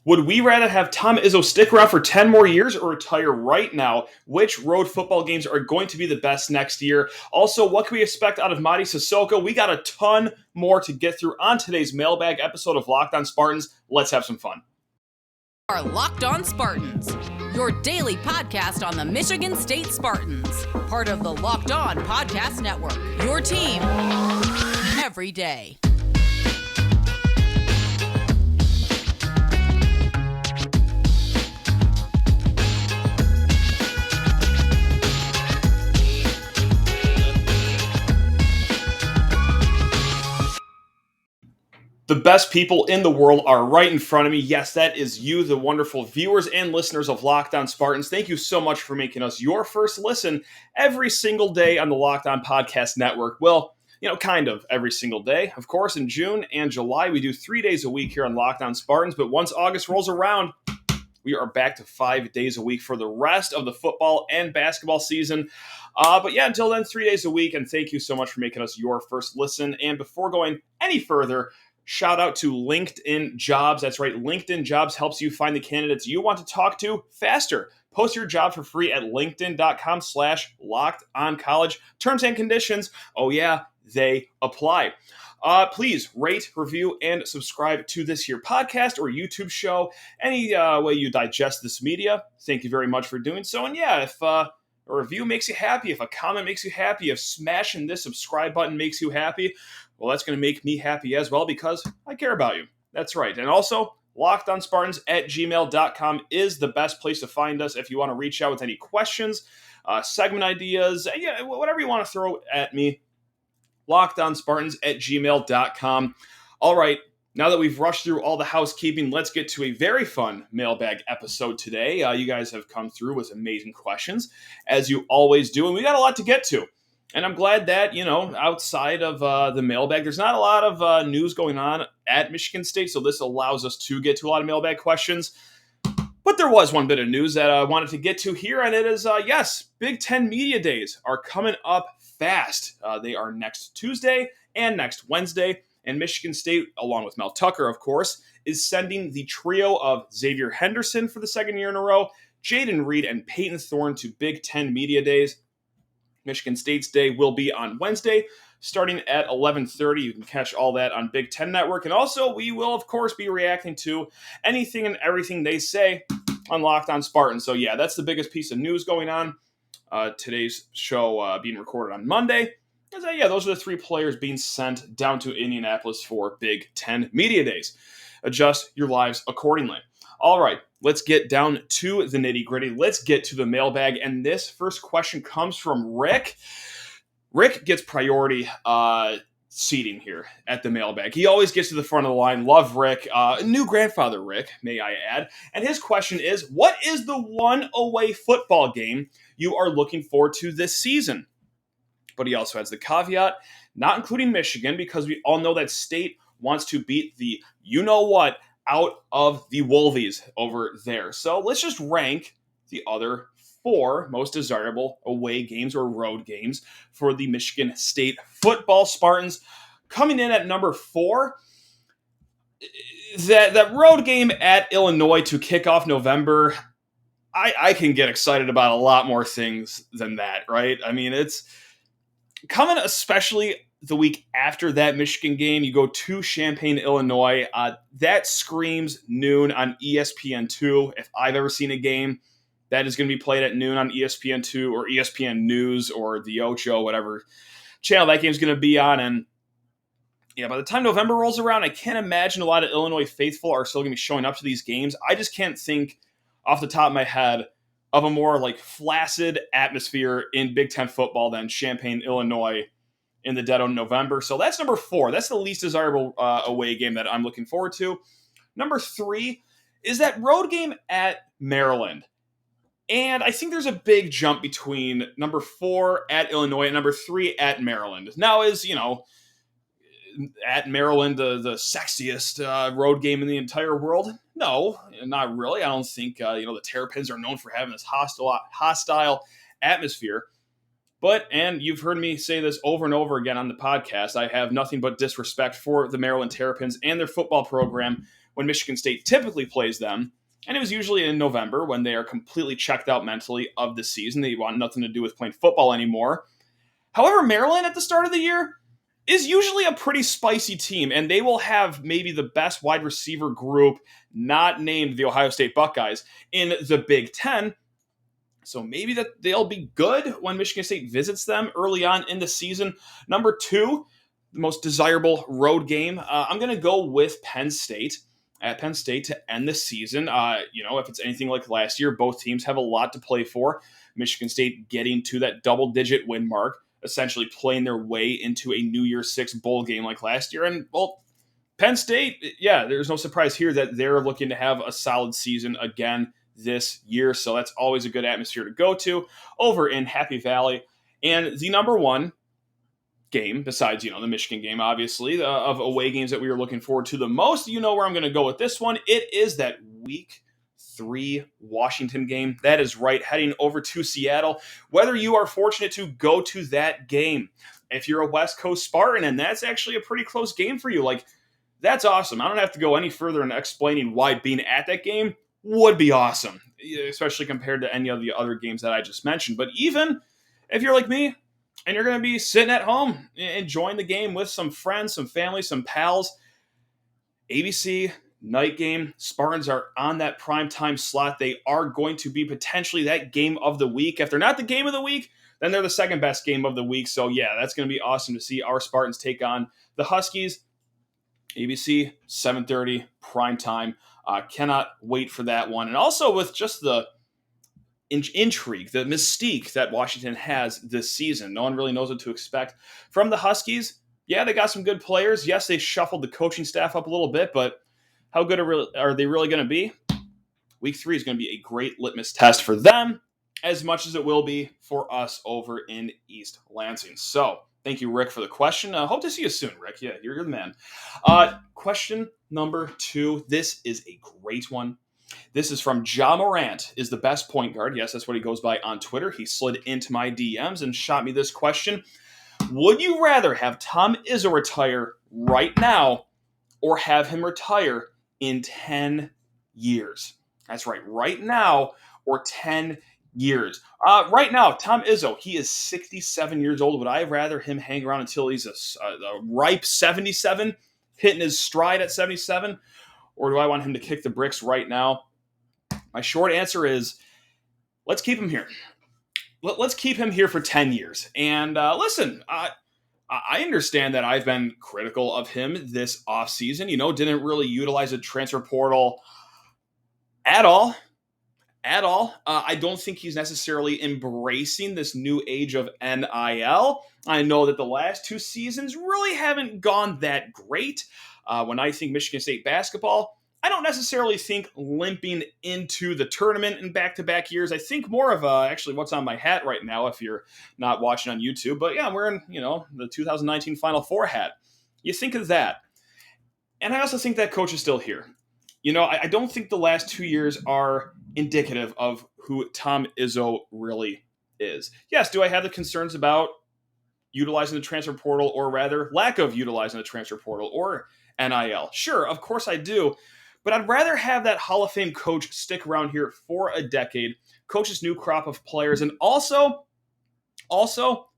Would we rather have Tom Izzo stick around for 10 more years or retire right now? Which road football games are going to be the best next year? Also, what can we expect out of Mady Sissoko? We got a ton more to get through on today's mailbag episode of Locked On Spartans. Let's have some fun. Are Locked On Spartans, your daily podcast on the Michigan State Spartans, part of the Locked On Podcast Network, your team every day. The best people in the world are right in front of me. Yes, that is you, the wonderful viewers and listeners of Locked On Spartans. Thank you so much for making us your first listen every single day on the Locked On Podcast Network. Well, kind of every single day. Of course, in June and July, we do 3 days a week here on Locked On Spartans. But once August rolls around, we are back to 5 days a week for the rest of the football and basketball season. But yeah, until then, 3 days a week. And thank you so much for making us your first listen. And before going any further, shout out to LinkedIn Jobs. That's right. LinkedIn Jobs helps you find the candidates you want to talk to faster. Post your job for free at linkedin.com/lockedoncollege. Terms and conditions, oh yeah, they apply. Please rate, review, and subscribe to this here podcast or YouTube show. Any way you digest this media, thank you very much for doing so. And yeah, if a review makes you happy, if a comment makes you happy, if smashing this subscribe button makes you happy, well, that's going to make me happy as well because I care about you. That's right. And also, lockedonspartans@gmail.com is the best place to find us if you want to reach out with any questions, segment ideas, whatever you want to throw at me. lockedonspartans@gmail.com. All right. Now that we've rushed through all the housekeeping, let's get to a very fun mailbag episode today. You guys have come through with amazing questions, as you always do, and we got a lot to get to. And I'm glad that, outside of the mailbag, there's not a lot of news going on at Michigan State, so this allows us to get to a lot of mailbag questions. But there was one bit of news that I wanted to get to here, and it is, yes, Big Ten Media Days are coming up fast. They are next Tuesday and next Wednesday, and Michigan State, along with Mel Tucker, of course, is sending the trio of Xavier Henderson for the second year in a row, Jaden Reed, and Peyton Thorne to Big Ten Media Days. Michigan State's day will be on Wednesday, starting at 11:30. You can catch all that on Big Ten Network. And also, we will, of course, be reacting to anything and everything they say on Locked On Spartans. So, yeah, that's the biggest piece of news going on. Today's show being recorded on Monday. Those are the three players being sent down to Indianapolis for Big Ten Media Days. Adjust your lives accordingly. All right, let's get down to the nitty-gritty. Let's get to the mailbag. And this first question comes from Rick. Rick gets priority seating here at the mailbag. He always gets to the front of the line. Love Rick. New grandfather Rick, may I add. And his question is, what is the one away football game you are looking forward to this season? But he also has the caveat, not including Michigan, because we all know that State wants to beat the you-know-what out of the Wolvies over there. So let's just rank the other four most desirable away games or road games for the Michigan State football Spartans. Coming in at number 4, that road game at Illinois to kick off November, I can get excited about a lot more things than that, right? I mean, it's coming especially the week after that Michigan game. You go to Champaign, Illinois. That screams noon on ESPN2. If I've ever seen a game that is going to be played at noon on ESPN2 or ESPN News or the Ocho, whatever channel that game's going to be on. And yeah, by the time November rolls around, I can't imagine a lot of Illinois faithful are still going to be showing up to these games. I just can't think off the top of my head of a more flaccid atmosphere in Big Ten football than Champaign, Illinois in the dead of November. So that's number 4. That's the least desirable away game that I'm looking forward to. Number 3 is that road game at Maryland. And I think there's a big jump between number 4 at Illinois and number 3 at Maryland. Now is, at Maryland the sexiest road game in the entire world? No, not really. I don't think, the Terrapins are known for having this hostile atmosphere. But, and you've heard me say this over and over again on the podcast, I have nothing but disrespect for the Maryland Terrapins and their football program when Michigan State typically plays them. And it was usually in November when they are completely checked out mentally of the season. They want nothing to do with playing football anymore. However, Maryland at the start of the year is usually a pretty spicy team, and they will have maybe the best wide receiver group, not named the Ohio State Buckeyes, in the Big Ten. So maybe that they'll be good when Michigan State visits them early on in the season. Number 2, the most desirable road game. I'm going to go with Penn State. At Penn State to end the season. If it's anything like last year, both teams have a lot to play for. Michigan State getting to that double-digit win mark, essentially playing their way into a New Year's Six bowl game like last year. And, well, Penn State, there's no surprise here that they're looking to have a solid season again this year. So that's always a good atmosphere to go to over in Happy Valley. And the number 1 game, besides, the Michigan game, obviously, of away games that we were looking forward to the most, where I'm going to go with this one. It is that Week 3 Washington game. That is right, heading over to Seattle. Whether you are fortunate to go to that game, if you're a West Coast Spartan, and that's actually a pretty close game for you, that's awesome. I don't have to go any further in explaining why being at that game would be awesome, especially compared to any of the other games that I just mentioned. But even if you're like me, and you're going to be sitting at home enjoying the game with some friends, some family, some pals, ABC night game. Spartans are on that primetime slot. They are going to be potentially that game of the week. If they're not the game of the week, then they're the second best game of the week. So, that's going to be awesome to see our Spartans take on the Huskies. ABC, 7:30, primetime. Cannot wait for that one. And also with just the intrigue, the mystique that Washington has this season. No one really knows what to expect from the Huskies. Yeah, they got some good players. Yes, they shuffled the coaching staff up a little bit, but how good are they really going to be? Week 3 is going to be a great litmus test for them, as much as it will be for us over in East Lansing. So, thank you, Rick, for the question. Hope to see you soon, Rick. Yeah, you're the man. Question number 2. This is a great one. This is from Ja Morant, is the best point guard. Yes, that's what he goes by on Twitter. He slid into my DMs and shot me this question. Would you rather have Tom Izzo retire right now or have him retire in 10 years? That's right now or 10 years. Right now, Tom Izzo, he is 67 years old. Would I rather him hang around until he's a ripe 77, hitting his stride at 77? Or do I want him to kick the bricks right now? My short answer is, let's keep him here. Let's keep him here for 10 years. And listen, I understand that I've been critical of him this offseason. Didn't really utilize a transfer portal at all. I don't think he's necessarily embracing this new age of NIL. I know that the last 2 seasons really haven't gone that great. When I think Michigan State basketball, I don't necessarily think limping into the tournament in back-to-back years. I think more of actually what's on my hat right now if you're not watching on YouTube. But yeah, I'm wearing, the 2019 Final Four hat. You think of that. And I also think that coach is still here. I don't think the last 2 years are indicative of who Tom Izzo really is. Yes, do I have the concerns about utilizing the transfer portal, or rather lack of utilizing the transfer portal or NIL? Sure, of course I do. But I'd rather have that Hall of Fame coach stick around here for a decade, coach this new crop of players, and also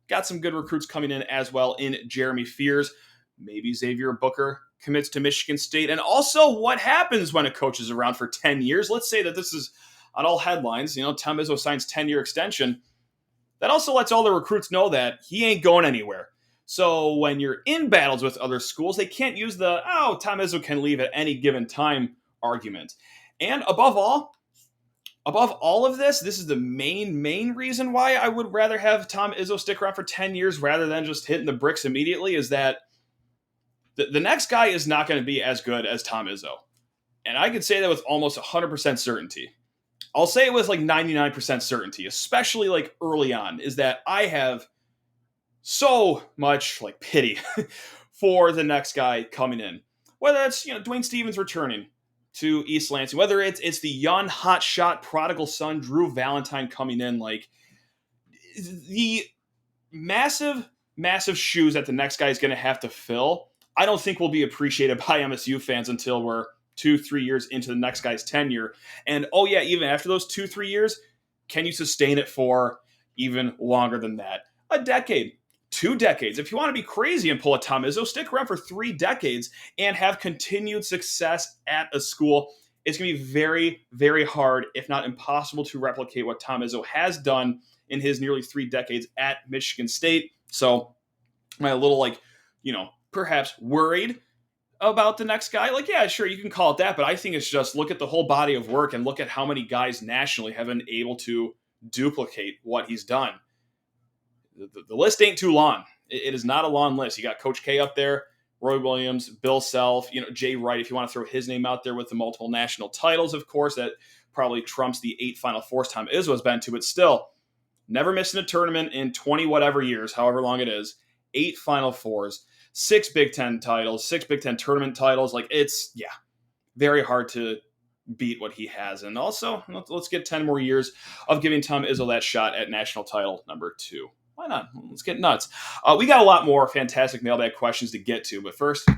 got some good recruits coming in as well in Jeremy Fears. Maybe Xavier Booker commits to Michigan State. And also what happens when a coach is around for 10 years. Let's say that this is on all headlines. Tom Izzo signs 10-year extension. That also lets all the recruits know that he ain't going anywhere. So when you're in battles with other schools, they can't use the, Tom Izzo can leave at any given time argument. And above all of this is the main reason why I would rather have Tom Izzo stick around for 10 years rather than just hitting the bricks immediately, is that the next guy is not going to be as good as Tom Izzo. And I could say that with almost 100% certainty. I'll say it with 99% certainty, especially early on, is that I have so much pity for the next guy coming in. Whether it's Dwayne Stevens returning to East Lansing, whether it's the young hotshot prodigal son Drew Valentine coming in, the massive shoes that the next guy is going to have to fill, I don't think will be appreciated by MSU fans until we're 2-3 years into the next guy's tenure. And oh yeah, even after those 2-3 years, can you sustain it for even longer than that? A decade, 2 decades. If you want to be crazy and pull a Tom Izzo, stick around for 3 decades and have continued success at a school. It's going to be very, very hard, if not impossible, to replicate what Tom Izzo has done in his nearly 3 decades at Michigan State. So am I a little perhaps worried about the next guy? Yeah, sure, you can call it that, but I think it's just look at the whole body of work and look at how many guys nationally have been able to duplicate what he's done. The list ain't too long. It is not a long list. You got Coach K up there, Roy Williams, Bill Self, Jay Wright, if you want to throw his name out there with the multiple national titles, of course, that probably trumps the 8 Final Fours Tom Izzo has been to, but still, never missing a tournament in 20 whatever years, however long it is, 8 Final Fours, 6 Big Ten titles, 6 Big Ten tournament titles. It's very hard to beat what he has. And also, let's get 10 more years of giving Tom Izzo that shot at national title number 2. Why not? Let's get nuts. We got a lot more fantastic mailbag questions to get to, but first,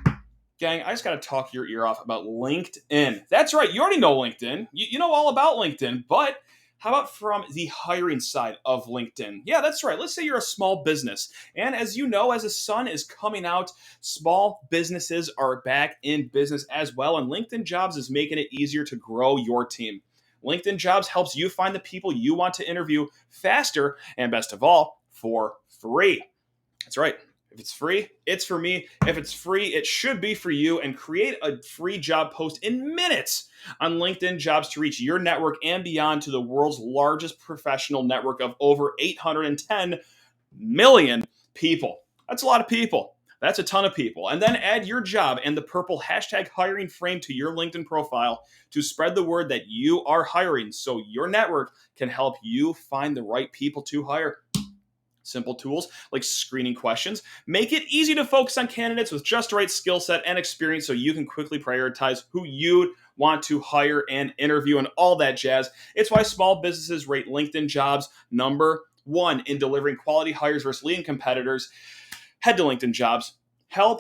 gang, I just got to talk your ear off about LinkedIn. That's right. You already know LinkedIn. You know all about LinkedIn, but how about from the hiring side of LinkedIn? Yeah, that's right. Let's say you're a small business. And as you know, as the sun is coming out, small businesses are back in business as well. And LinkedIn Jobs is making it easier to grow your team. LinkedIn Jobs helps you find the people you want to interview faster and, best of all, for free. That's right. If it's free, it's for me. If it's free, it should be for you. And create a free job post in minutes on LinkedIn Jobs to reach your network and beyond to the world's largest professional network of over 810 million people. That's a lot of people. That's a ton of people. And then add your job and the purple hashtag hiring frame to your LinkedIn profile to spread the word that you are hiring so your network can help you find the right people to hire. Simple tools like screening questions make it easy to focus on candidates with just the right skill set and experience so you can quickly prioritize who you'd want to hire and interview and all that jazz. It's why small businesses rate LinkedIn Jobs number 1 in delivering quality hires versus leading competitors. Head to LinkedIn Jobs. Head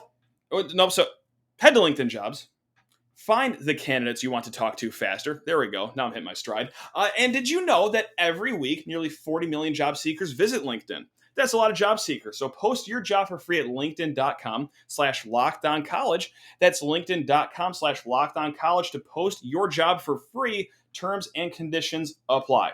to LinkedIn Jobs. Find the candidates you want to talk to faster. There we go. Now I'm hitting my stride. And did you know that every week, nearly 40 million job seekers visit LinkedIn? That's a lot of job seekers. So post your job for free at linkedin.com/lockedoncollege. That's linkedin.com/lockedoncollege to post your job for free. Terms and conditions apply.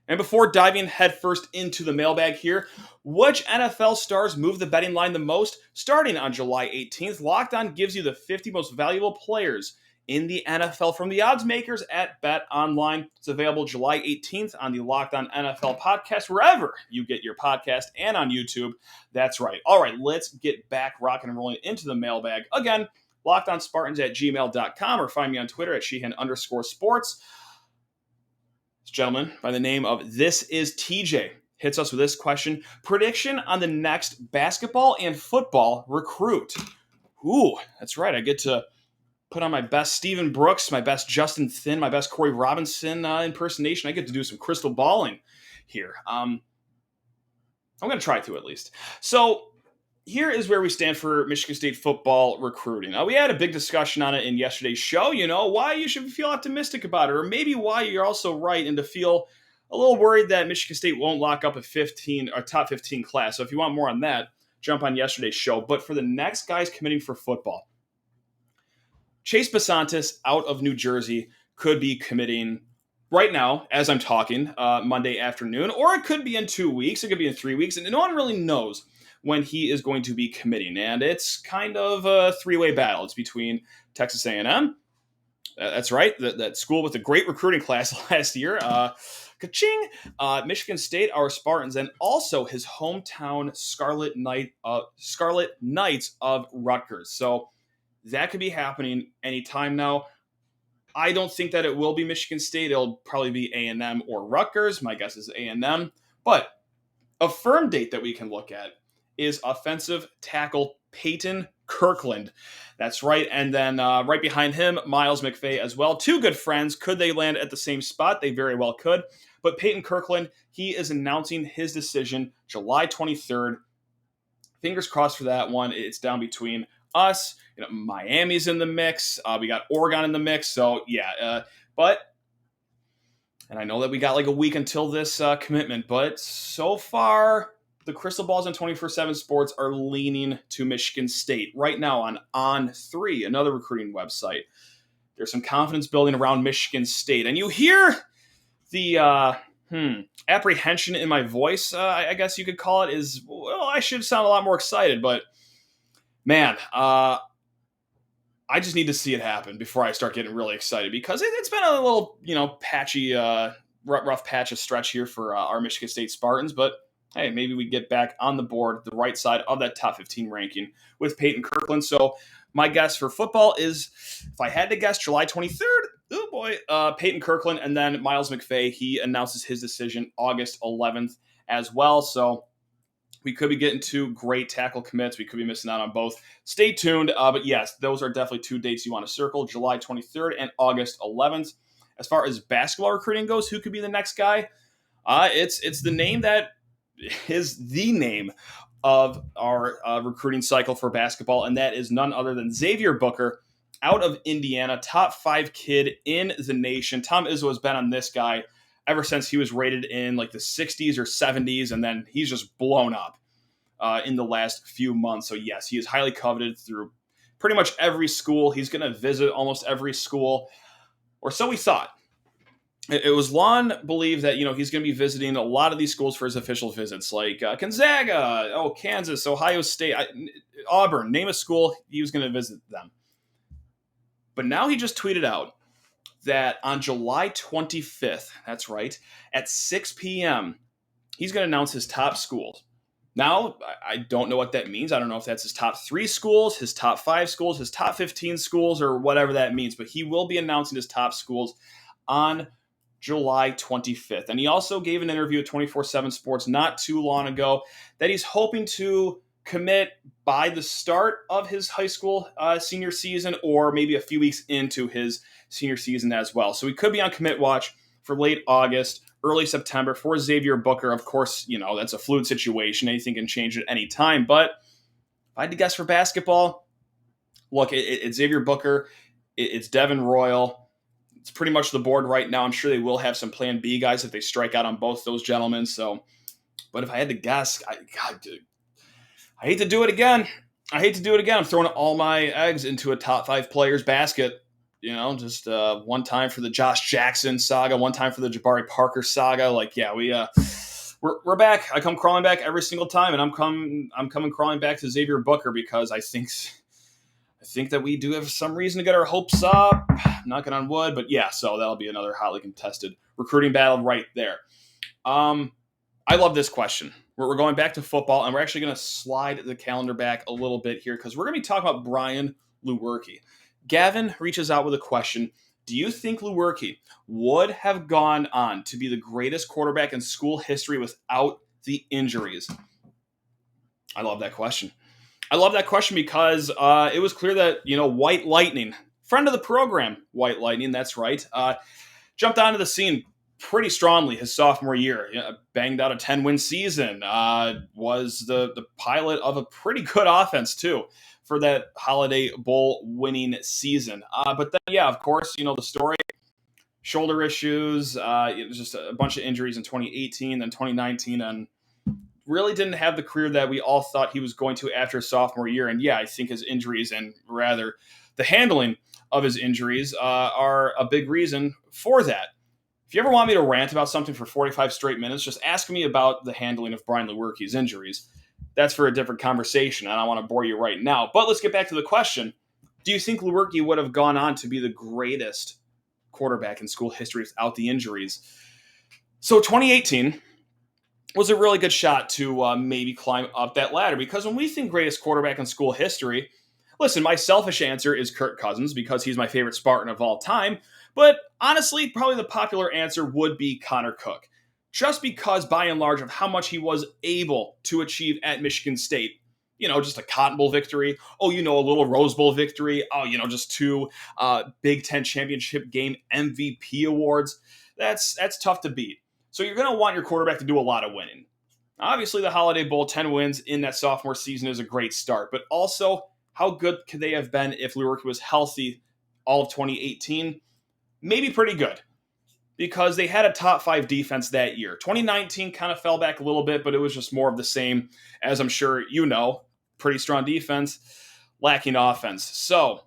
And before diving headfirst into the mailbag here, which NFL stars move the betting line the most? Starting on July 18th, Locked On gives you the 50 most valuable players in the NFL from the odds makers at BetOnline. It's available July 18th on the Locked On NFL podcast, wherever you get your podcast, and on YouTube. That's right. All right, let's get back rocking and rolling into the mailbag. Again, LockedOnSpartans@gmail.com or find me on Twitter at Sheehan_sports. This gentleman by the name of This Is TJ hits us with this question. Prediction on the next basketball and football recruit. Ooh, that's right. I get to put on my best Stephen Brooks, my best Justin Thin, my best Corey Robinson impersonation. I get to do some crystal balling here. I'm going to try to at least. So here is where we stand for Michigan State football recruiting. We had a big discussion on it in yesterday's show, why you should feel optimistic about it, or maybe why you're also right and to feel a little worried that Michigan State won't lock up a top 15 class. So if you want more on that, jump on yesterday's show. But for the next guys committing for football, Chase Basantis out of New Jersey could be committing right now, as I'm talking, Monday afternoon, or it could be in 2 weeks. It could be in 3 weeks, and no one really knows when he is going to be committing. And it's kind of a 3-way battle. It's between Texas A&M, that's right, that school with a great recruiting class last year, ka-ching, Michigan State, our Spartans, and also his hometown Scarlet Knights of Rutgers. So that could be happening anytime now. I don't think that it will be Michigan State. It'll probably be A&M or Rutgers. My guess is A&M. But a firm date that we can look at is offensive tackle Peyton Kirkland. That's right. And then right behind him, Miles McVay as well. 2 good friends. Could they land at the same spot? They very well could. But Peyton Kirkland, he is announcing his decision July 23rd. Fingers crossed for that one. It's down between us Miami's in the mix. We got Oregon in the mix. So yeah, and I know that we got like a week until this commitment, but so far the crystal balls on 24/7 Sports are leaning to Michigan State right now on On3, another recruiting website. There's some confidence building around Michigan State, and you hear the apprehension in my voice, I guess you could call it, is, well, I should sound a lot more excited, but man, I just need to see it happen before I start getting really excited, because it's been a little, patchy, rough patch of stretch here for our Michigan State Spartans, but hey, maybe we get back on the board, the right side of that top 15 ranking with Peyton Kirkland. So my guess for football is, if I had to guess, July 23rd. Oh boy, Peyton Kirkland, and then Miles McVay. He announces his decision August 11th as well. So we could be getting two great tackle commits. We could be missing out on both. Stay tuned. But yes, those are definitely two dates you want to circle: July 23rd and August 11th. As far as basketball recruiting goes, who could be the next guy? It's the name that is the name of our recruiting cycle for basketball, and that is none other than Xavier Booker out of Indiana, top 5 kid in the nation. Tom Izzo has been on this guy ever since he was rated in like the 60s or 70s, and then he's just blown up in the last few months. So yes, he is highly coveted through pretty much every school. He's going to visit almost every school, or so we thought. It was long believed that, he's going to be visiting a lot of these schools for his official visits, like Gonzaga, Kansas, Ohio State, Auburn, name a school, he was going to visit them. But now he just tweeted out that on July 25th, that's right, at 6 p.m., he's going to announce his top schools. Now, I don't know what that means. I don't know if that's his top 3 schools, his top 5 schools, his top 15 schools, or whatever that means. But he will be announcing his top schools on July 25th. And he also gave an interview at 24/7 Sports not too long ago that he's hoping to commit by the start of his high school senior season, or maybe a few weeks into his senior season as well. So he could be on commit watch for late August, early September for Xavier Booker. Of course, that's a fluid situation. Anything can change at any time. But if I had to guess for basketball, look, it's Xavier Booker. It's Devin Royal. It's pretty much the board right now. I'm sure they will have some plan B guys if they strike out on both those gentlemen. So, but if I had to guess, I hate to do it again. I'm throwing all my eggs into a top 5 players basket. Just one time for the Josh Jackson saga, one time for the Jabari Parker saga. We're back. I come crawling back every single time, and I'm coming crawling back to Xavier Booker because I think that we do have some reason to get our hopes up. Knocking on wood, but yeah. So that'll be another hotly contested recruiting battle right there. I love this question. We're going back to football, and we're actually going to slide the calendar back a little bit here because we're going to be talking about Brian Lurkey. Gavin reaches out with a question. Do you think Lurkey would have gone on to be the greatest quarterback in school history without the injuries? I love that question. Because it was clear that, White Lightning, friend of the program, White Lightning, that's right, jumped onto the scene pretty strongly his sophomore year. Banged out a 10-win season, was the pilot of a pretty good offense, too, for that Holiday Bowl winning season. But then, yeah, of course, the story, shoulder issues, it was just a bunch of injuries in 2018, then 2019, and really didn't have the career that we all thought he was going to after his sophomore year. And yeah, I think his injuries, and rather the handling of his injuries, are a big reason for that. If you ever want me to rant about something for 45 straight minutes, just ask me about the handling of Brian Lurkey's injuries. That's for a different conversation, and I don't want to bore you right now. But let's get back to the question. Do you think Lurkey would have gone on to be the greatest quarterback in school history without the injuries? So 2018 was a really good shot to maybe climb up that ladder, because when we think greatest quarterback in school history, listen, my selfish answer is Kirk Cousins because he's my favorite Spartan of all time. But honestly, probably the popular answer would be Connor Cook, just because by and large of how much he was able to achieve at Michigan State. Just a Cotton Bowl victory. A little Rose Bowl victory. Just 2 Big Ten championship game MVP awards. That's tough to beat. So you're going to want your quarterback to do a lot of winning. Obviously, the Holiday Bowl, 10 wins in that sophomore season is a great start, but also how good could they have been if Lurkey was healthy all of 2018? Maybe pretty good, because they had a top 5 defense that year. 2019 kind of fell back a little bit, but it was just more of the same, as I'm sure you know. Pretty strong defense, lacking offense. So,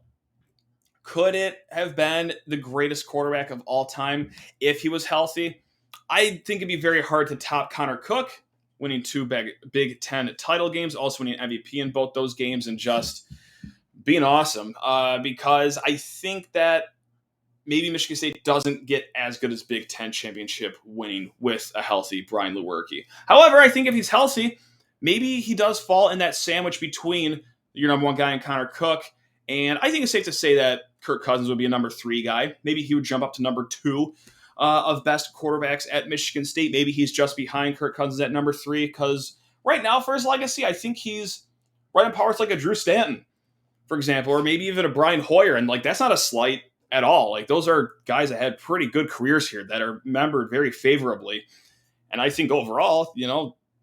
could it have been the greatest quarterback of all time if he was healthy? I think it'd be very hard to top Connor Cook, winning 2 Big Ten title games, also winning MVP in both those games, and just being awesome. Because I think that maybe Michigan State doesn't get as good as Big Ten championship winning with a healthy Brian Lewerke. However, I think if he's healthy, maybe he does fall in that sandwich between your number 1 guy and Connor Cook. And I think it's safe to say that Kirk Cousins would be a number 3 guy. Maybe he would jump up to number 2 of best quarterbacks at Michigan State. Maybe he's just behind Kirk Cousins at number 3, because right now for his legacy, I think he's right on par with like a Drew Stanton, for example, or maybe even a Brian Hoyer. And like, that's not a slight at all. Like, those are guys that had pretty good careers here that are remembered very favorably. And I think overall,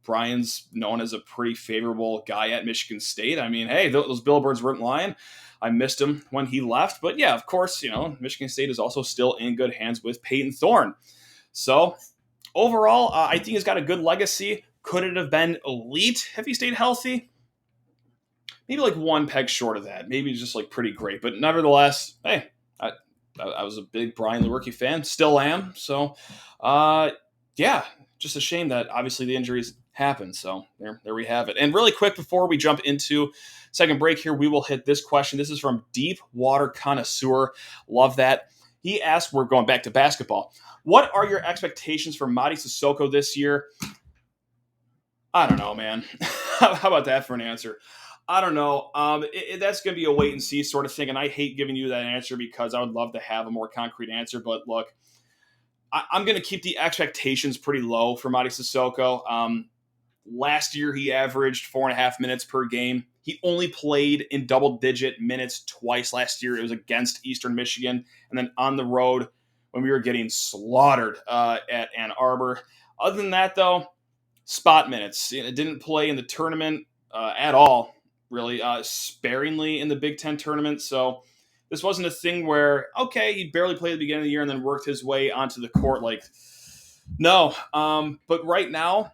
Brian's known as a pretty favorable guy at Michigan State. I mean, hey, those billboards weren't lying. I missed him when he left. But yeah, of course, Michigan State is also still in good hands with Peyton Thorne. So overall, I think he's got a good legacy. Could it have been elite if he stayed healthy? Maybe like 1 peg short of that. Maybe just like pretty great. But nevertheless, hey, I was a big Brian Lewerke fan. Still am. So, yeah, just a shame that obviously the injuries happen. So there we have it. And really quick, before we jump into second break here, we will hit this question. This is from Deep Water Connoisseur. Love that. He asked, we're going back to basketball, what are your expectations for Mady Sissoko this year? I don't know, man. How about that for an answer? I don't know. That's going to be a wait and see sort of thing. And I hate giving you that answer because I would love to have a more concrete answer. But look, I'm going to keep the expectations pretty low for Mady Sissoko. Last year, he averaged 4.5 minutes per game. He only played in double-digit minutes twice last year. It was against Eastern Michigan, and then on the road when we were getting slaughtered at Ann Arbor. Other than that, though, spot minutes. It didn't play in the tournament at all, really, sparingly in the Big Ten tournament. So this wasn't a thing where, okay, he barely played at the beginning of the year and then worked his way onto the court. No. But right now,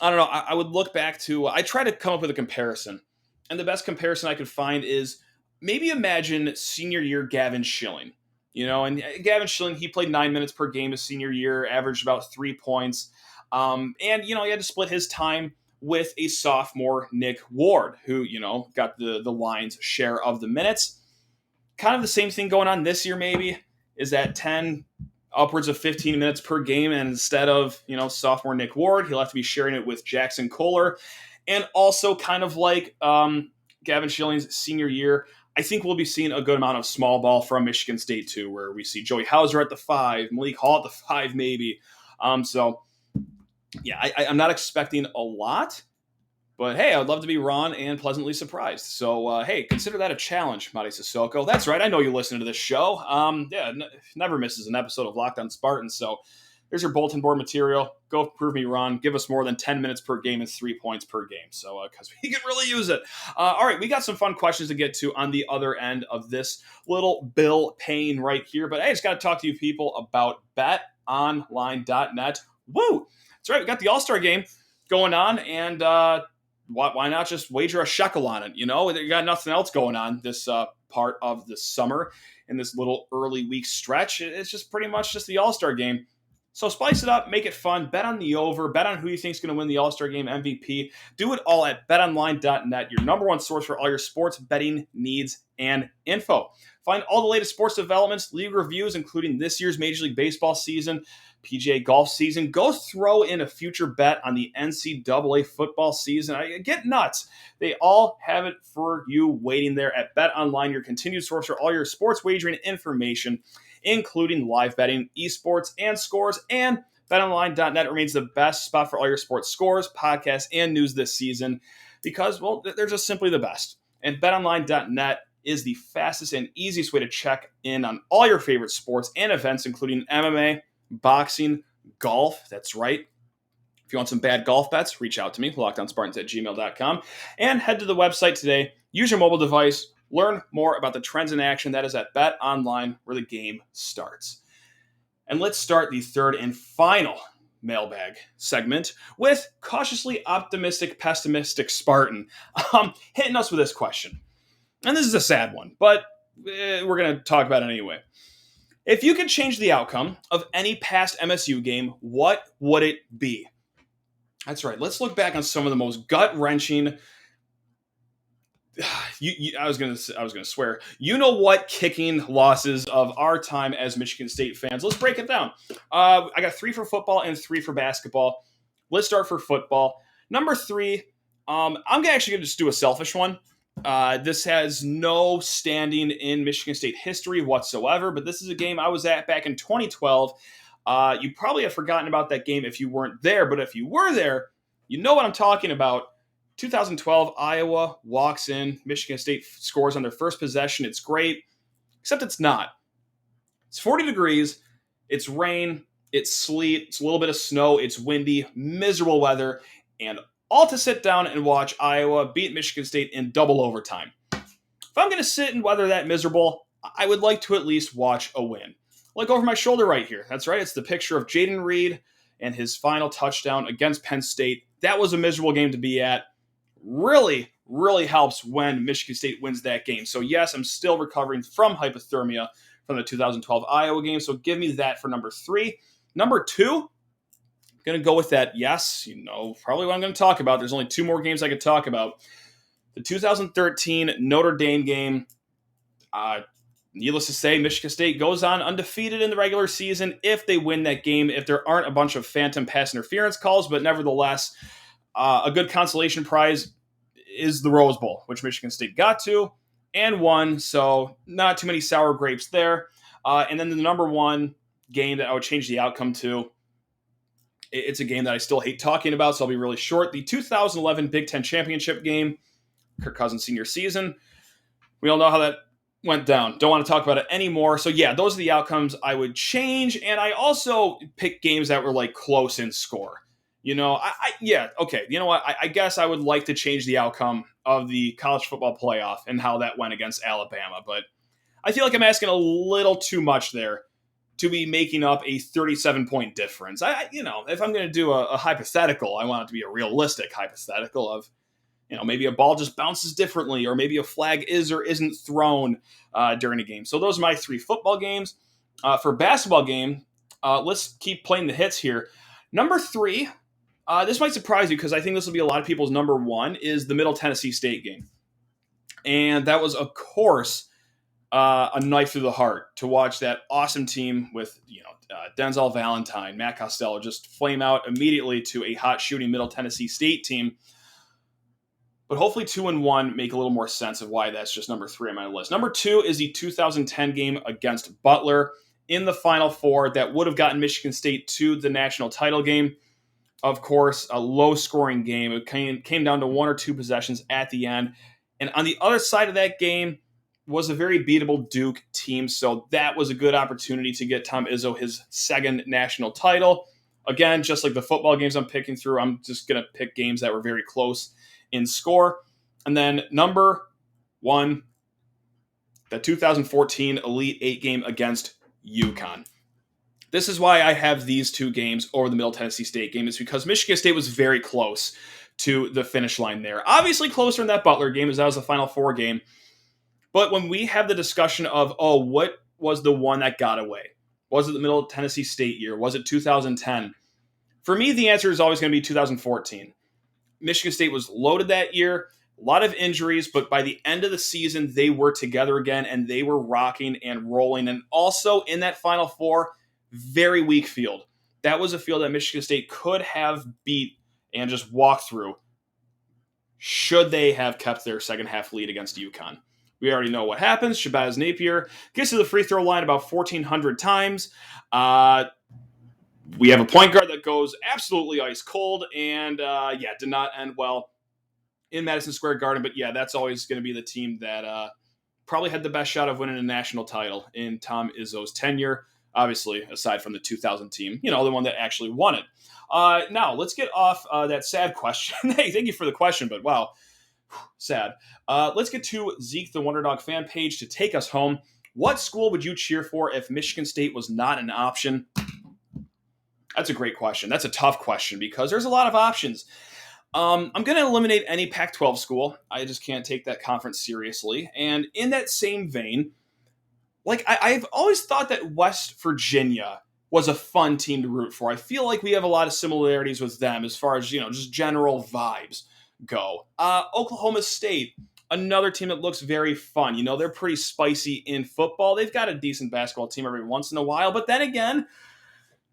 I don't know. I would look back to, I try to come up with a comparison. And the best comparison I could find is maybe imagine senior year Gavin Schilling. And Gavin Schilling, he played 9 minutes per game his senior year, averaged about 3 points. And, he had to split his time with a sophomore, Nick Ward, who, got the lion's share of the minutes. Kind of the same thing going on this year, maybe, is that 10 upwards of 15 minutes per game. And instead of, sophomore Nick Ward, he'll have to be sharing it with Jackson Kohler. And also kind of like Gavin Schilling's senior year, I think we'll be seeing a good amount of small ball from Michigan State too, where we see Joey Hauser at the 5, Malik Hall at the 5 maybe. So, yeah, I'm not expecting a lot. But hey, I'd love to be wrong and pleasantly surprised. So, hey, consider that a challenge, Mady Sissoko. That's right, I know you listen to this show. Never misses an episode of Locked On Spartans. So there's your bulletin board material. Go prove me wrong. Give us more than 10 minutes per game and 3 points per game. So, because we can really use it. All right, we got some fun questions to get to on the other end of this little bill paying right here. But hey, I just got to talk to you people about BetOnline.net. Woo! That's right, we got the All-Star game going on, and why not just wager a shekel on it? You got nothing else going on this part of the summer in this little early week stretch. It's just pretty much just the All-Star game. So spice it up, make it fun, bet on the over, bet on who you think is going to win the All-Star game MVP. Do it all at betonline.net, your number one source for all your sports betting needs and info. Find all the latest sports developments, league reviews, including this year's Major League Baseball season, PGA golf season. Go throw in a future bet on the NCAA football season. Get nuts. They all have it for you waiting there at BetOnline, your continued source for all your sports wagering information, including live betting, esports, and scores. And BetOnline.net remains the best spot for all your sports scores, podcasts, and news this season because, well, they're just simply the best. And BetOnline.net is the fastest and easiest way to check in on all your favorite sports and events, including MMA, boxing, golf. That's right. If you want some bad golf bets, reach out to me, lockedonspartans@gmail.com, and head to the website today. Use your mobile device. Learn more about the trends in action. That is at BetOnline, where the game starts. And let's start the third and final mailbag segment with cautiously optimistic, pessimistic Spartan hitting us with this question. And this is a sad one, but we're going to talk about it anyway. If you could change the outcome of any past MSU game, what would it be? That's right. Let's look back on some of the most gut-wrenching. I was gonna swear. You know what? Kicking losses of our time as Michigan State fans. Let's break it down. I got 3 for football and 3 for basketball. Let's start for football. Number 3. I'm actually gonna just do a selfish one. This has no standing in Michigan State history whatsoever, but this is a game I was at back in 2012. You probably have forgotten about that game if you weren't there, but if you were there, you know what I'm talking about. 2012, Iowa walks in. Michigan State scores on their first possession. It's great, except it's not. It's 40 degrees. It's rain. It's sleet. It's a little bit of snow. It's windy, miserable weather, and all to sit down and watch Iowa beat Michigan State in double overtime. If I'm going to sit and weather that miserable, I would like to at least watch a win. Look over my shoulder right here. That's right. It's the picture of Jaden Reed and his final touchdown against Penn State. That was a miserable game to be at. Really, really helps when Michigan State wins that game. So yes, I'm still recovering from hypothermia from the 2012 Iowa game. So give me that for number 3. Number 2, I'm going to go with that. Yes, you know, probably what I'm going to talk about. There's only 2 more games I could talk about. The 2013 Notre Dame game. Needless to say, Michigan State goes on undefeated in the regular season if they win that game, if there aren't a bunch of phantom pass interference calls, but nevertheless, a good consolation prize is the Rose Bowl, which Michigan State got to and won, so not too many sour grapes there. And then the number 1 game that I would change the outcome to, it's a game that I still hate talking about, so I'll be really short. The 2011 Big Ten Championship game, Kirk Cousins' senior season. We all know how that went down. Don't want to talk about it anymore. So yeah, those are the outcomes I would change. And I also picked games that were like close in score. You know, okay. You know what? I guess I would like to change the outcome of the college football playoff and how that went against Alabama. But I feel like I'm asking a little too much there to be making up a 37-point difference. If I'm going to do a hypothetical, I want it to be a realistic hypothetical of, maybe a ball just bounces differently, or maybe a flag is or isn't thrown during a game. So those are my 3 football games. For basketball game, let's keep playing the hits here. Number 3, this might surprise you because I think this will be a lot of people's number 1, is the Middle Tennessee State game. And that was, of course, a knife through the heart to watch that awesome team with, Denzel Valentine, Matt Costello just flame out immediately to a hot shooting Middle Tennessee State team. But hopefully 2-1 make a little more sense of why that's just number 3 on my list. Number 2 is the 2010 game against Butler in the Final Four that would have gotten Michigan State to the national title game. Of course, a low-scoring game. It came down to 1 or 2 possessions at the end. And on the other side of that game was a very beatable Duke team. So that was a good opportunity to get Tom Izzo his 2nd national title. Again, just like the football games I'm picking through, I'm just going to pick games that were very close in score. And then number 1, the 2014 Elite 8 game against Yukon. This is why I have these 2 games over the Middle Tennessee State game. It's because Michigan State was very close to the finish line there. Obviously closer in that Butler game, as that was the Final Four game. But when we have the discussion of, what was the one that got away? Was it the Middle Tennessee State year? Was it 2010? For me, the answer is always going to be 2014. Michigan State was loaded that year, a lot of injuries, but by the end of the season, they were together again, and they were rocking and rolling. And also in that Final Four, very weak field. That was a field that Michigan State could have beat and just walked through should they have kept their second half lead against Yukon. We already know what happens. Shabazz Napier gets to the free throw line about 1,400 times. We have a point guard that goes absolutely ice cold and, did not end well in Madison Square Garden. But, that's always going to be the team that probably had the best shot of winning a national title in Tom Izzo's tenure. Obviously, aside from the 2000 team, the one that actually won it. Now, let's get off that sad question. Hey, thank you for the question, but wow, sad. Let's get to Zeke the Wonder Dog fan page to take us home. What school would you cheer for if Michigan State was not an option? That's a great question. That's a tough question because there's a lot of options. I'm going to eliminate any Pac-12 school. I just can't take that conference seriously. And in that same vein, I've always thought that West Virginia was a fun team to root for. I feel like we have a lot of similarities with them as far as, just general vibes go. Oklahoma State, another team that looks very fun. They're pretty spicy in football. They've got a decent basketball team every once in a while. But then again,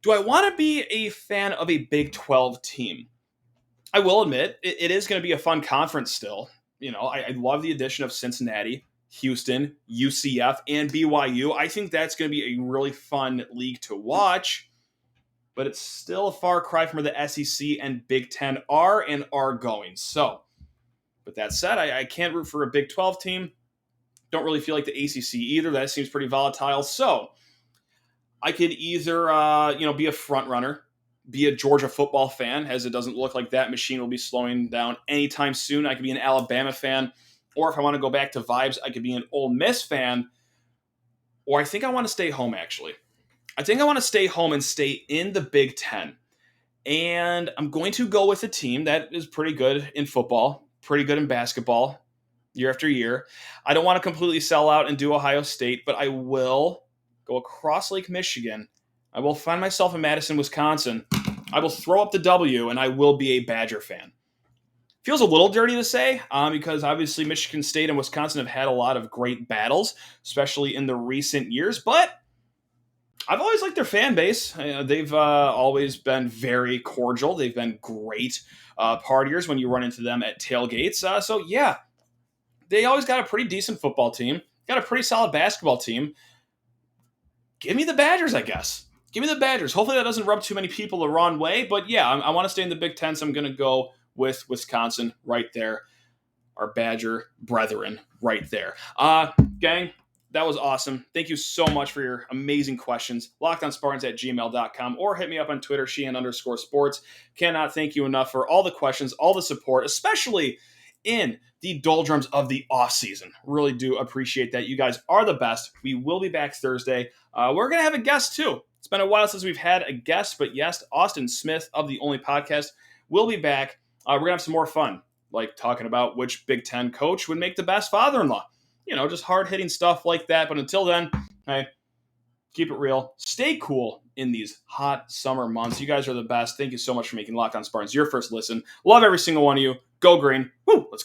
do I want to be a fan of a Big 12 team? I will admit, it is going to be a fun conference still. I love the addition of Cincinnati, Houston, UCF, and BYU. I think that's going to be a really fun league to watch, but it's still a far cry from where the SEC and Big Ten are and are going. So, with that said, I can't root for a Big 12 team. Don't really feel like the ACC either. That seems pretty volatile. So, I could either, be a front runner, be a Georgia football fan, as it doesn't look like that machine will be slowing down anytime soon. I could be an Alabama fan, or if I want to go back to vibes, I could be an Ole Miss fan, or I think I want to stay home, actually. I think I want to stay home and stay in the Big Ten, and I'm going to go with a team that is pretty good in football, pretty good in basketball, year after year. I don't want to completely sell out and do Ohio State, but I will go across Lake Michigan. I will find myself in Madison, Wisconsin. I will throw up the W, and I will be a Badger fan. Feels a little dirty to say because obviously Michigan State and Wisconsin have had a lot of great battles, especially in the recent years, but I've always liked their fan base. They've always been very cordial. They've been great partiers when you run into them at tailgates. So yeah, they always got a pretty decent football team, got a pretty solid basketball team. Give me the Badgers, I guess. Give me the Badgers. Hopefully that doesn't rub too many people the wrong way. But yeah, I want to stay in the Big Ten, so I'm going to go with Wisconsin right there. Our Badger brethren right there. Gang, that was awesome. Thank you so much for your amazing questions. LockedOnSpartans@gmail.com or hit me up on Twitter, Sheehan_sports. Cannot thank you enough for all the questions, all the support, especially in the doldrums of the offseason. Really do appreciate that. You guys are the best. We will be back Thursday. We're going to have a guest too. It's been a while since we've had a guest, but yes, Austin Smith of The Only Podcast will be back. We're going to have some more fun, like talking about which Big Ten coach would make the best father-in-law. Just hard-hitting stuff like that. But until then, hey, keep it real. Stay cool in these hot summer months. You guys are the best. Thank you so much for making Locked On Spartans your first listen. Love every single one of you. Go green. Woo, let's go.